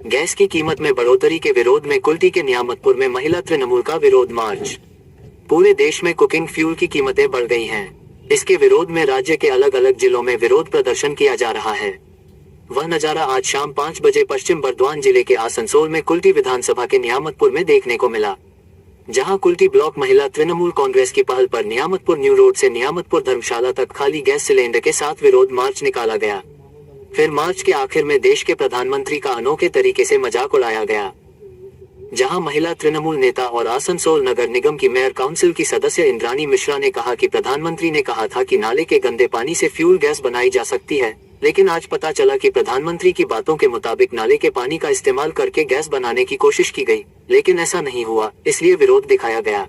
Gas की कीमत में बढ़ोतरी के विरोध में कुल्टी के नियामतपुर में महिला तृणमूल का विरोध मार्च। पूरे देश में कुकिंग फ्यूल की कीमतें बढ़ गई हैं। इसके विरोध में राज्य के अलग अलग जिलों में विरोध प्रदर्शन किया जा रहा है। वह नजारा आज शाम 5 बजे पश्चिम बर्दवान जिले के आसनसोल में कुल्टी विधानसभा के नियामतपुर में देखने को मिला, जहां कुल्टी ब्लॉक महिला तृणमूल कांग्रेस की पहल पर नियामतपुर न्यू रोड से नियामतपुर धर्मशाला तक खाली गैस सिलेंडर के साथ विरोध मार्च निकाला गया। फिर मार्च के आखिर में देश के प्रधानमंत्री का अनोखे तरीके से मजाक उड़ाया गया, जहां महिला तृणमूल नेता और आसनसोल नगर निगम की मेयर काउंसिल की सदस्य इंद्रानी मिश्रा ने कहा कि प्रधानमंत्री ने कहा था कि नाले के गंदे पानी से फ्यूल गैस बनाई जा सकती है, लेकिन आज पता चला कि प्रधानमंत्री की बातों के मुताबिक नाले के पानी का इस्तेमाल करके गैस बनाने की कोशिश की गई, लेकिन ऐसा नहीं हुआ, इसलिए विरोध दिखाया गया।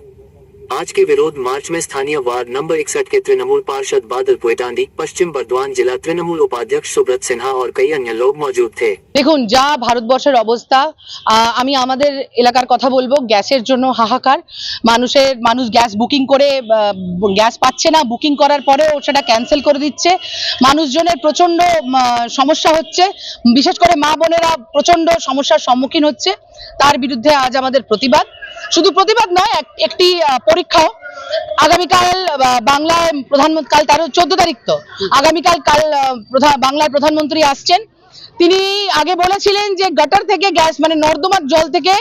आज के विरोध मार्च में स्थानीय वार्ड नंबर 61 के तृणमूल पार्षद बादल पुएटांडी, पश्चिम बर्दवान जिला तृणमूल उपाध्यक्ष सुब्रत सिन्हा और कई अन्य लोग मौजूद थे। দেখুন, যা ভারতবর্ষের অবস্থা, আমি আমাদের এলাকার কথা বলবো। গ্যাসের জন্য হাহাকার, মানুষ গ্যাস বুকিং করে গ্যাস পাচ্ছে না, বুকিং করার পরেও সেটা ক্যান্সেল করে দিচ্ছে। মানুষজনের প্রচন্ড সমস্যা হচ্ছে, বিশেষ করে মা বোনেরা প্রচন্ড সমস্যার সম্মুখীন হচ্ছে। তার বিরুদ্ধে আজ আমাদের প্রতিবাদ। শুধু প্রতিবাদ নয়, একটি পরীক্ষাও। আগামীকাল বাংলায় প্রধানমন্ত্রী, কাল 14 তারিখ, তো আগামীকাল বাংলার প্রধানমন্ত্রী আসছেন। তিনি আগে বলেছিলেন যে গটার থেকে গ্যাস, মানে নর্দমার জল থেকে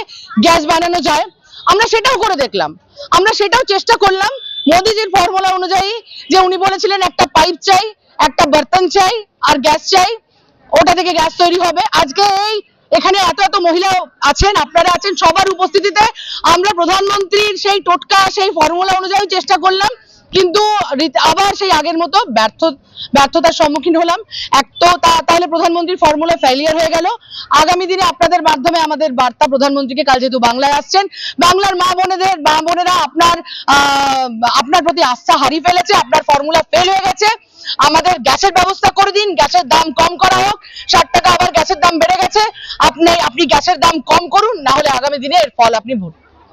গ্যাস বানানো যায়। আমরা সেটাও করে দেখলাম, আমরা সেটাও চেষ্টা করলাম মোদিজির ফর্মুলা অনুযায়ী, যে উনি বলেছিলেন একটা পাইপ চাই, একটা বর্তন চাই আর গ্যাস চাই, ওটা থেকে গ্যাস তৈরি হবে। আজকে এখানে এত মহিলা আছেন, আপনারা আছেন, সবার উপস্থিতিতে আমরা প্রধানমন্ত্রীর সেই টোটকা, সেই ফর্মুলা অনুযায়ী চেষ্টা করলাম, কিন্তু আবার সেই আগের মতো ব্যর্থতার সম্মুখীন হলাম। তাহলে প্রধানমন্ত্রীর ফর্মুলা ফেলিয়ার হয়ে গেল। আগামী দিনে আপনাদের মাধ্যমে আমাদের বার্তা প্রধানমন্ত্রীকে, কাল যেহেতু বাংলায় আসছেন, বাংলার মা বোনেরা আপনার প্রতি আস্থা হারিয়ে ফেলেছে, আপনার ফর্মুলা ফেল হয়ে গেছে। আমাদের গ্যাসের ব্যবস্থা করে দিন, গ্যাসের দাম কম করা হোক। 60 টাকা আবার গ্যাসের দাম বেড়ে গেছে, আপনি গ্যাসের দাম কম করুন, না হলে আগামী দিনে এর ফল আপনি ভুগবেন।